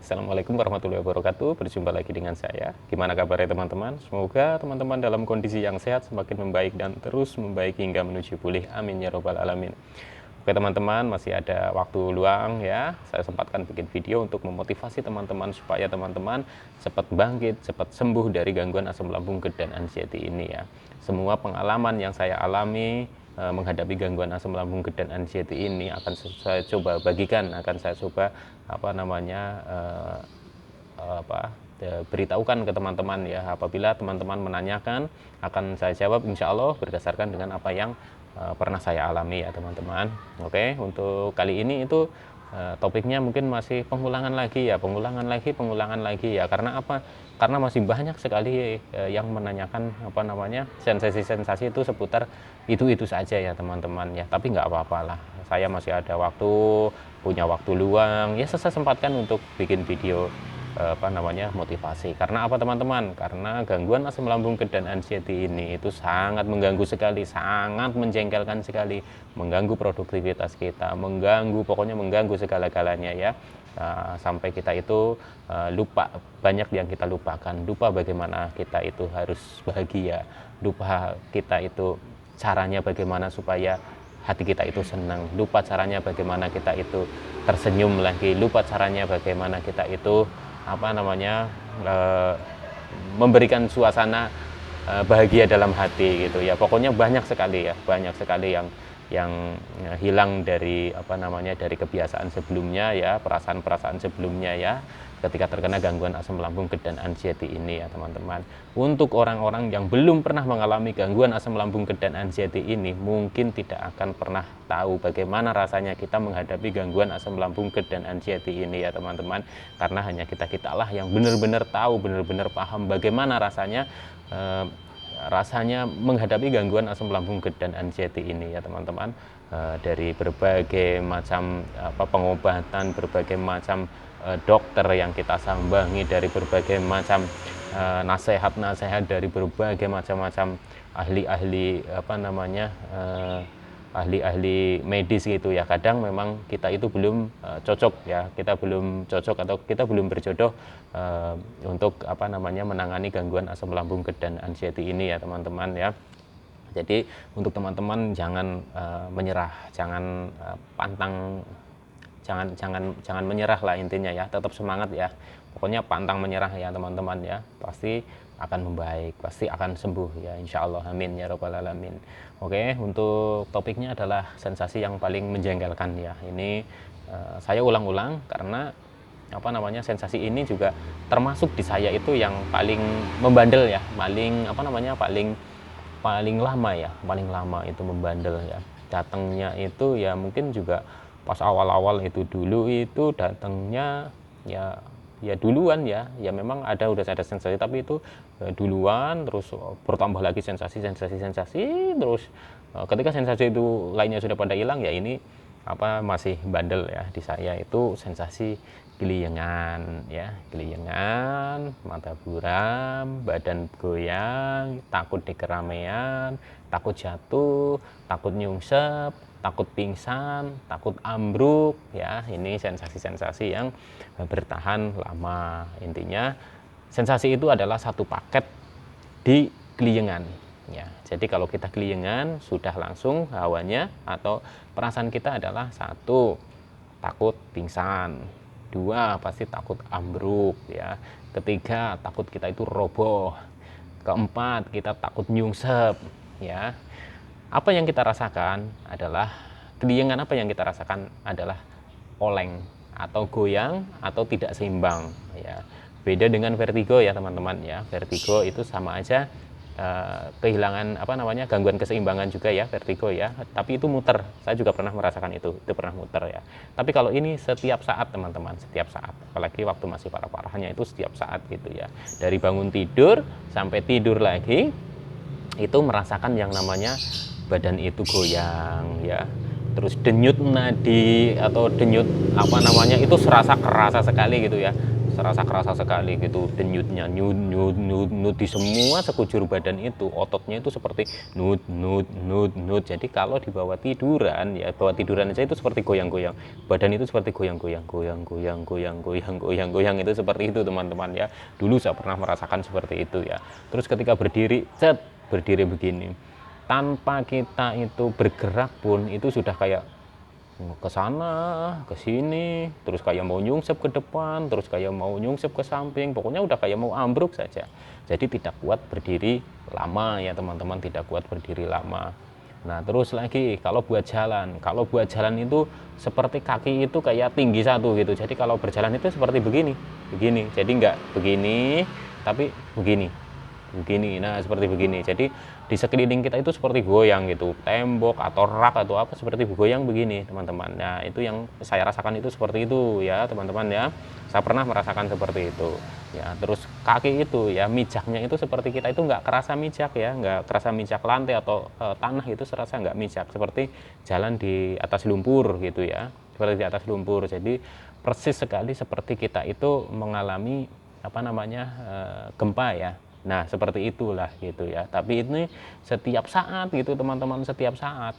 Assalamualaikum warahmatullahi wabarakatuh. Berjumpa lagi dengan saya. Gimana kabarnya teman-teman? Semoga teman-teman dalam kondisi yang sehat, semakin membaik dan terus membaik hingga menuju pulih. Amin ya robbal alamin. Oke teman-teman, masih ada waktu luang ya. Saya sempatkan bikin video untuk memotivasi teman-teman supaya teman-teman cepat bangkit, cepat sembuh dari gangguan asam lambung dan anxiety ini ya. Semua pengalaman yang saya alami menghadapi gangguan asam lambung dan anxiety ini akan saya coba bagikan, akan saya coba beritahukan ke teman-teman ya. Apabila teman-teman menanyakan, akan saya jawab insya Allah berdasarkan dengan apa yang pernah saya alami ya teman-teman. Oke, untuk kali ini itu topiknya mungkin masih pengulangan lagi ya. Karena apa? Karena masih banyak sekali yang menanyakan sensasi-sensasi itu seputar itu saja ya teman-teman ya. Tapi nggak apa-apalah, saya masih ada waktu, punya waktu luang ya, saya sempatkan untuk bikin video motivasi. Karena apa teman-teman? Karena gangguan asam lambung dan anxiety ini itu sangat mengganggu sekali, sangat menjengkelkan sekali, mengganggu produktivitas kita, pokoknya mengganggu segala-galanya ya. Sampai kita itu lupa, banyak yang kita lupakan, lupa bagaimana kita itu harus bahagia, lupa kita itu caranya bagaimana supaya hati kita itu senang, lupa caranya bagaimana kita itu tersenyum lagi, lupa caranya bagaimana kita itu memberikan suasana bahagia dalam hati gitu ya. Pokoknya banyak sekali yang hilang dari dari kebiasaan sebelumnya ya, perasaan-perasaan sebelumnya ya, ketika terkena gangguan asam lambung dan anxiety ini ya teman-teman. Untuk orang-orang yang belum pernah mengalami gangguan asam lambung dan anxiety ini, mungkin tidak akan pernah tahu bagaimana rasanya kita menghadapi gangguan asam lambung dan anxiety ini ya teman-teman. Karena hanya kita-kita lah yang benar-benar tahu, benar-benar paham bagaimana rasanya menghadapi gangguan asam lambung dan anxiety ini ya teman-teman. Dari berbagai macam pengobatan, berbagai macam dokter yang kita sambangi, dari berbagai macam nasihat-nasihat dari berbagai macam-macam ahli medis gitu ya. Kadang memang kita itu belum cocok ya, kita belum cocok atau kita belum berjodoh untuk menangani gangguan asam lambung dan anxiety ini ya teman-teman ya. Jadi untuk teman-teman jangan menyerah, jangan pantang, jangan menyerah lah intinya ya, tetap semangat ya. Pokoknya pantang menyerah ya teman-teman ya, pasti akan membaik, pasti akan sembuh ya, insya Allah, amin ya robbal alamin. Oke, untuk topiknya adalah sensasi yang paling menjengkelkan ya. Ini saya ulang-ulang karena sensasi ini juga termasuk di saya itu yang paling membandel ya, paling lama itu membandel ya. Datangnya itu ya mungkin juga pas awal-awal itu, dulu itu datangnya ya duluan ya memang udah ada sensasi, tapi itu duluan, terus bertambah lagi sensasi, terus ketika sensasi itu lainnya sudah pada hilang ya, ini masih bandel ya di saya itu sensasi keliengan ya, mata buram, badan goyang, takut di keramaian, takut jatuh, takut nyungsep, takut pingsan, takut ambruk ya. Ini sensasi-sensasi yang bertahan lama. Intinya sensasi itu adalah satu paket di keliengan ya. Jadi kalau kita keliengan, sudah langsung hawanya atau perasaan kita adalah satu, takut pingsan, dua, pasti takut ambruk ya, ketiga, takut kita itu roboh, keempat, kita takut nyungsep ya. Apa yang kita rasakan adalah keliengan, apa yang kita rasakan adalah oleng atau goyang atau tidak seimbang ya. Beda dengan vertigo ya teman-teman ya. Vertigo itu sama aja kehilangan gangguan keseimbangan juga ya, vertigo ya, tapi itu muter. Saya juga pernah merasakan itu pernah muter ya. Tapi kalau ini setiap saat teman-teman, setiap saat, apalagi waktu masih parah-parahnya itu setiap saat gitu ya. Dari bangun tidur sampai tidur lagi itu merasakan yang namanya badan itu goyang ya, terus denyut nadi atau denyut itu kerasa sekali gitu ya, serasa kerasa sekali gitu denyutnya, nyut di semua sekujur badan itu, ototnya itu seperti nut. Jadi kalau dibawa tiduran ya, bawa tiduran aja itu seperti goyang-goyang, badan itu seperti goyang-goyang, goyang-goyang itu seperti itu teman-teman ya. Dulu saya pernah merasakan seperti itu ya. Terus ketika berdiri, berdiri begini, tanpa kita itu bergerak pun itu sudah kayak ke sana, ke sini, terus kayak mau nyungsep ke depan, terus kayak mau nyungsep ke samping, pokoknya udah kayak mau ambruk saja. Jadi tidak kuat berdiri lama ya teman-teman, tidak kuat berdiri lama. Nah terus lagi kalau buat jalan itu seperti kaki itu kayak tinggi satu gitu. Jadi kalau berjalan itu seperti begini, jadi nggak begini, tapi begini. Nah seperti begini, jadi di sekeliling kita itu seperti goyang gitu, tembok atau rak atau apa seperti goyang begini teman-teman. Nah itu yang saya rasakan itu seperti itu ya teman-teman ya, saya pernah merasakan seperti itu ya. Terus kaki itu ya, mijaknya itu seperti kita itu nggak kerasa mijak ya, nggak kerasa mijak lantai atau tanah, itu serasa nggak mijak, seperti jalan di atas lumpur gitu ya, seperti di atas lumpur. Jadi persis sekali seperti kita itu mengalami apa namanya gempa ya. Nah seperti itulah gitu ya. Tapi ini setiap saat gitu teman-teman, setiap saat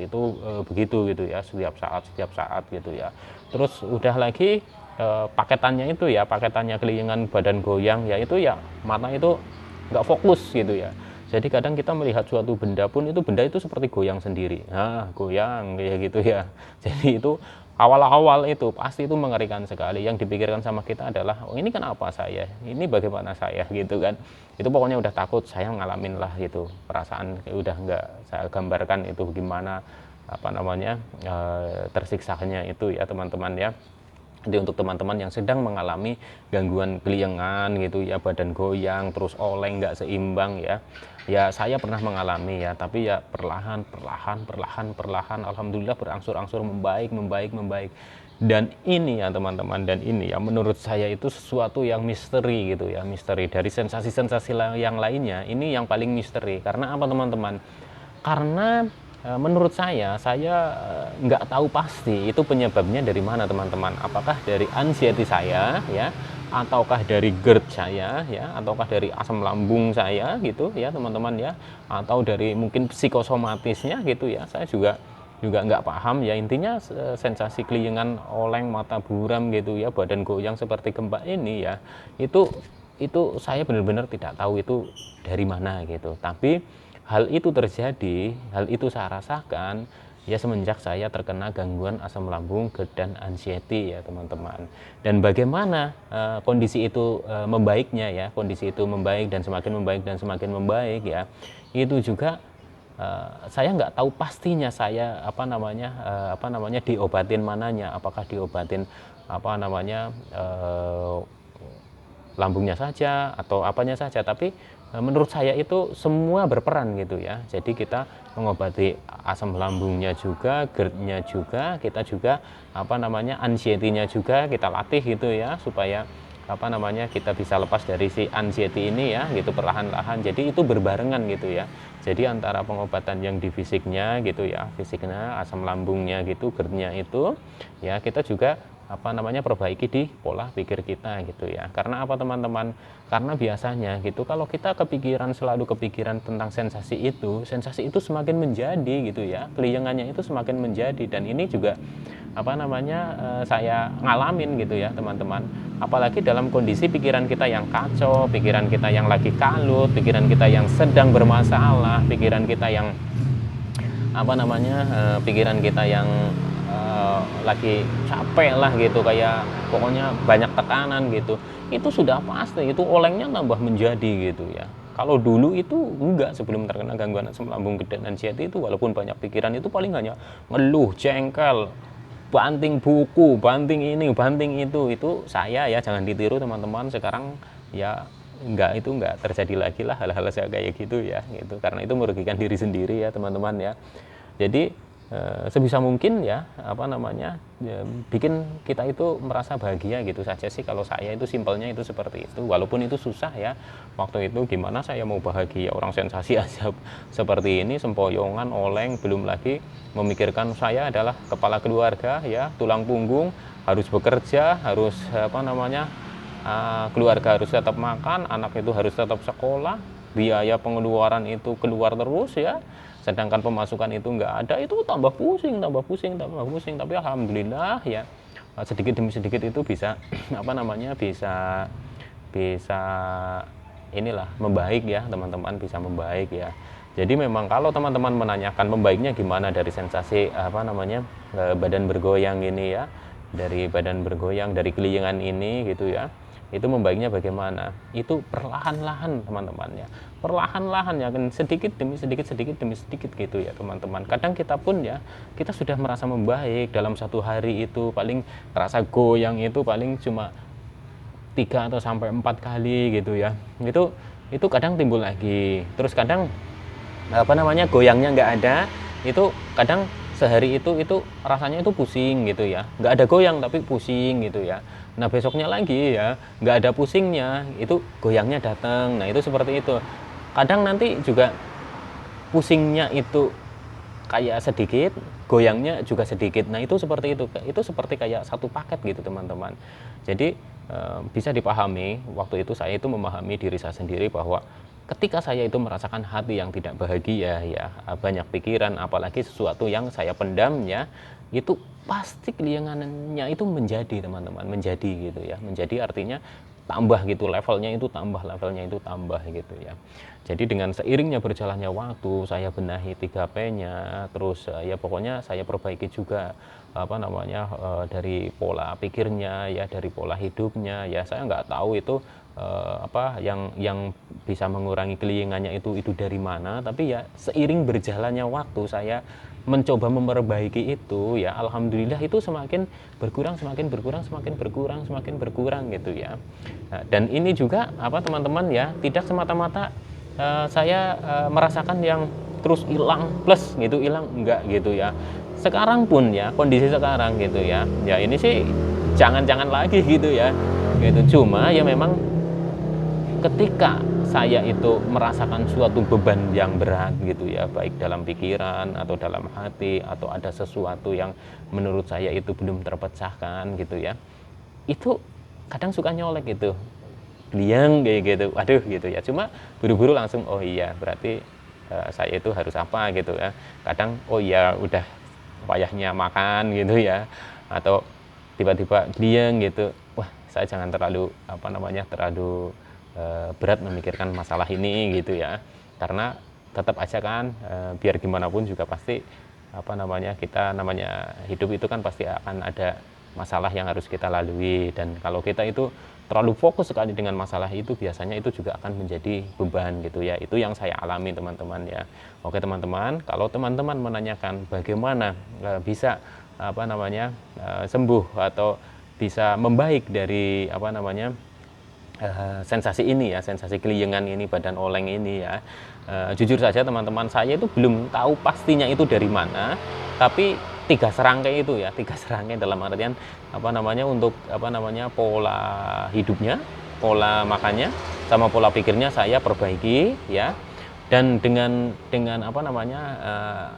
itu begitu gitu ya, setiap saat gitu ya. Terus udah lagi paketannya itu ya, paketannya kelingan badan goyang ya, itu ya mata itu nggak fokus gitu ya. Jadi kadang kita melihat suatu benda pun itu benda itu seperti goyang sendiri, nah goyang kayak gitu ya. Jadi itu awal-awal itu pasti itu mengerikan sekali. Yang dipikirkan sama kita adalah, oh ini kenapa saya, ini bagaimana saya gitu kan. Itu pokoknya udah takut, saya ngalamin lah gitu perasaan, udah nggak saya gambarkan itu bagaimana apa namanya tersiksanya itu ya teman-teman ya. Jadi untuk teman-teman yang sedang mengalami gangguan keliengan gitu ya, badan goyang terus oleng nggak seimbang ya, ya saya pernah mengalami ya, tapi ya perlahan alhamdulillah berangsur-angsur membaik. Dan ini ya teman-teman, dan ini ya menurut saya itu sesuatu yang misteri gitu ya, misteri dari sensasi-sensasi yang lainnya. Ini yang paling misteri. Karena apa teman-teman? Karena menurut saya nggak tahu pasti itu penyebabnya dari mana teman-teman. Apakah dari anxiety saya ya, ataukah dari GERD saya ya, ataukah dari asam lambung saya gitu ya teman-teman ya, atau dari mungkin psikosomatisnya gitu ya. Saya juga nggak paham ya. Intinya sensasi keliengan, oleng, mata buram gitu ya, badan goyang seperti gempa ini ya, itu saya benar-benar tidak tahu itu dari mana gitu. Tapi hal itu terjadi, hal itu saya rasakan ya semenjak saya terkena gangguan asam lambung, GERD dan anxiety ya teman-teman. Dan bagaimana kondisi itu membaiknya ya, kondisi itu membaik dan semakin membaik ya, itu juga saya nggak tahu pastinya saya apa namanya diobatin mananya, apakah diobatin apa namanya lambungnya saja atau apanya saja. Tapi menurut saya itu semua berperan gitu ya. Jadi kita mengobati asam lambungnya juga, GERD-nya juga, kita juga apa namanya anxiety-nya juga kita latih gitu ya, supaya apa namanya kita bisa lepas dari si anxiety ini ya gitu perlahan-lahan. Jadi itu berbarengan gitu ya. Jadi antara pengobatan yang di fisiknya gitu ya, fisiknya asam lambungnya gitu, GERD-nya itu ya, kita juga apa namanya perbaiki di pola pikir kita gitu ya. Karena apa teman-teman? Karena biasanya gitu kalau kita selalu kepikiran tentang sensasi itu semakin menjadi gitu ya, keliengannya itu semakin menjadi. Dan ini juga apa namanya saya ngalamin gitu ya teman-teman. Apalagi dalam kondisi pikiran kita yang kacau, pikiran kita yang lagi kalut, pikiran kita yang sedang bermasalah, pikiran kita yang apa namanya pikiran kita yang lagi capek lah gitu, kayak pokoknya banyak tekanan gitu, itu sudah pasti itu olengnya tambah menjadi gitu ya. Kalau dulu itu enggak, sebelum terkena gangguan asam lambung, GERD dan anxiety itu walaupun banyak pikiran itu paling hanya ngeluh, jengkel, banting buku, banting ini, banting itu saya ya, jangan ditiru teman-teman. Sekarang ya enggak terjadi lagi lah hal-hal kayak gitu ya gitu, karena itu merugikan diri sendiri ya teman-teman ya. Jadi sebisa mungkin ya apa namanya bikin kita itu merasa bahagia gitu saja sih. Kalau saya itu simpelnya itu seperti itu, walaupun itu susah ya. Waktu itu gimana saya mau bahagia, orang sensasi aja seperti ini, sempoyongan, oleng, belum lagi memikirkan saya adalah kepala keluarga ya, tulang punggung, harus bekerja, harus apa namanya keluarga harus tetap makan, anak itu harus tetap sekolah, biaya pengeluaran itu keluar terus ya, sedangkan pemasukan itu nggak ada, itu tambah pusing, tambah pusing, tambah pusing. Tapi alhamdulillah ya, sedikit demi sedikit itu bisa apa namanya, bisa bisa inilah membaik ya teman-teman, bisa membaik ya. Jadi memang kalau teman-teman menanyakan membaiknya gimana dari sensasi apa namanya, badan bergoyang ini ya, dari badan bergoyang, dari kelilingan ini gitu ya, itu membaiknya bagaimana? Itu perlahan-lahan teman-teman ya, perlahan-lahan ya, kan sedikit demi sedikit, sedikit demi sedikit gitu ya teman-teman. Kadang kita pun ya, kita sudah merasa membaik dalam satu hari itu, paling rasa goyang itu paling cuma 3 atau sampai 4 kali gitu ya. Itu kadang timbul lagi. Terus kadang apa namanya, goyangnya nggak ada, itu kadang sehari itu rasanya itu pusing gitu ya, nggak ada goyang tapi pusing gitu ya. Nah besoknya lagi ya, nggak ada pusingnya, itu goyangnya datang. Nah itu seperti itu. Kadang nanti juga pusingnya itu kayak sedikit, goyangnya juga sedikit. Nah itu seperti itu seperti kayak satu paket gitu teman-teman. Jadi bisa dipahami, waktu itu saya itu memahami diri saya sendiri bahwa ketika saya itu merasakan hati yang tidak bahagia ya, banyak pikiran, apalagi sesuatu yang saya pendam ya, itu pasti keliangannya itu menjadi teman-teman, menjadi gitu ya, menjadi artinya tambah gitu, levelnya itu tambah, levelnya itu tambah gitu ya. Jadi dengan seiringnya berjalannya waktu, saya benahi 3P-nya, terus ya pokoknya saya perbaiki juga apa namanya, dari pola pikirnya ya, dari pola hidupnya ya. Saya nggak tahu itu apa yang bisa mengurangi keliingannya itu dari mana, tapi ya seiring berjalannya waktu saya mencoba memperbaiki itu ya, alhamdulillah itu semakin berkurang, semakin berkurang, semakin berkurang, semakin berkurang gitu ya. Nah, dan ini juga apa teman-teman ya, tidak semata-mata saya merasakan yang terus hilang plus gitu, hilang enggak gitu ya. Sekarang pun ya, kondisi sekarang gitu ya, ya ini sih jangan-jangan lagi gitu ya, gitu. Cuma ya memang ketika saya itu merasakan suatu beban yang berat gitu ya, baik dalam pikiran atau dalam hati, atau ada sesuatu yang menurut saya itu belum terpecahkan gitu ya, itu kadang suka nyolek gitu, liang kayak gitu, waduh gitu ya. Cuma buru-buru langsung, oh iya berarti saya itu harus apa gitu ya. Kadang oh iya udah wayahnya makan gitu ya, atau tiba-tiba liang gitu, wah saya jangan terlalu apa namanya, terlalu berat memikirkan masalah ini gitu ya, karena tetap aja kan biar gimana pun juga pasti apa namanya, kita namanya hidup itu kan pasti akan ada masalah yang harus kita lalui, dan kalau kita itu terlalu fokus sekali dengan masalah itu, biasanya itu juga akan menjadi beban gitu ya. Itu yang saya alami teman-teman ya. Oke teman-teman, kalau teman-teman menanyakan bagaimana bisa apa namanya sembuh atau bisa membaik dari apa namanya sensasi ini ya, sensasi keliengan ini, badan oleng ini ya, jujur saja teman-teman, saya itu belum tahu pastinya itu dari mana, tapi 3 serangkai itu ya, 3 serangkai dalam artian apa namanya, untuk apa namanya, pola hidupnya, pola makannya, sama pola pikirnya saya perbaiki ya. Dan dengan apa namanya,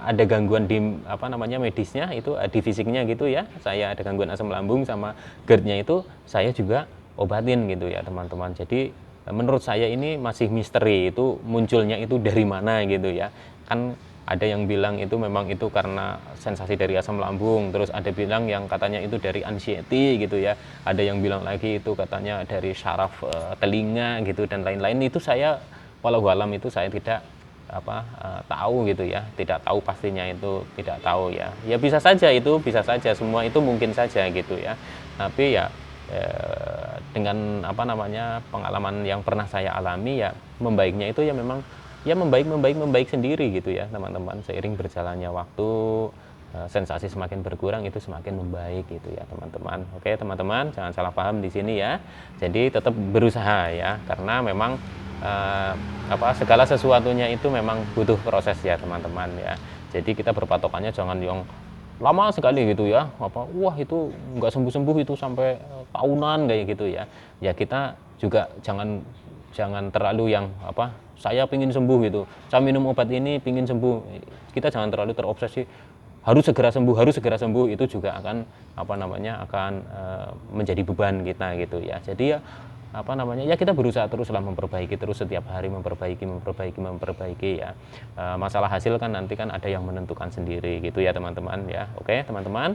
ada gangguan di apa namanya medisnya itu, di fisiknya gitu ya, saya ada gangguan asam lambung sama GERD-nya itu saya juga obatin gitu ya teman-teman. Jadi menurut saya ini masih misteri, itu munculnya itu dari mana gitu ya. Kan ada yang bilang itu memang itu karena sensasi dari asam lambung, terus ada bilang yang katanya itu dari anxiety gitu ya, ada yang bilang lagi itu katanya dari saraf telinga gitu dan lain-lain. Itu saya walau alam itu saya tidak apa tahu gitu ya, tidak tahu pastinya, itu tidak tahu ya. Ya bisa saja, itu bisa saja, semua itu mungkin saja gitu ya. Tapi ya dengan apa namanya, pengalaman yang pernah saya alami ya, membaiknya itu ya memang ya membaik sendiri gitu ya teman-teman. Seiring berjalannya waktu, sensasi semakin berkurang, itu semakin membaik gitu ya teman-teman. Oke teman-teman, jangan salah paham di sini ya. Jadi tetap berusaha ya, karena memang apa, segala sesuatunya itu memang butuh proses ya teman-teman ya. Jadi kita berpatokannya jangan yang lama sekali gitu ya, apa wah itu nggak sembuh-sembuh itu sampai tahunan kayak gitu ya. Ya kita juga jangan terlalu yang apa, saya pingin sembuh gitu, saya minum obat ini pingin sembuh. Kita jangan terlalu terobsesi harus segera sembuh, harus segera sembuh. Itu juga akan apa namanya, akan menjadi beban kita gitu ya. Jadi ya apa namanya, ya kita berusaha teruslah memperbaiki terus setiap hari, memperbaiki ya. Masalah hasil kan nanti kan ada yang menentukan sendiri gitu ya teman-teman ya. Oke teman-teman,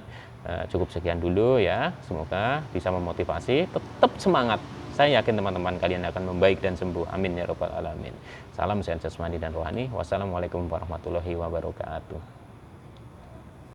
cukup sekian dulu ya, semoga bisa memotivasi, tetap semangat. Saya yakin teman-teman kalian akan membaik dan sembuh, amin ya robbal alamin. Salam sehat jasmani dan rohani. Wassalamualaikum warahmatullahi wabarakatuh.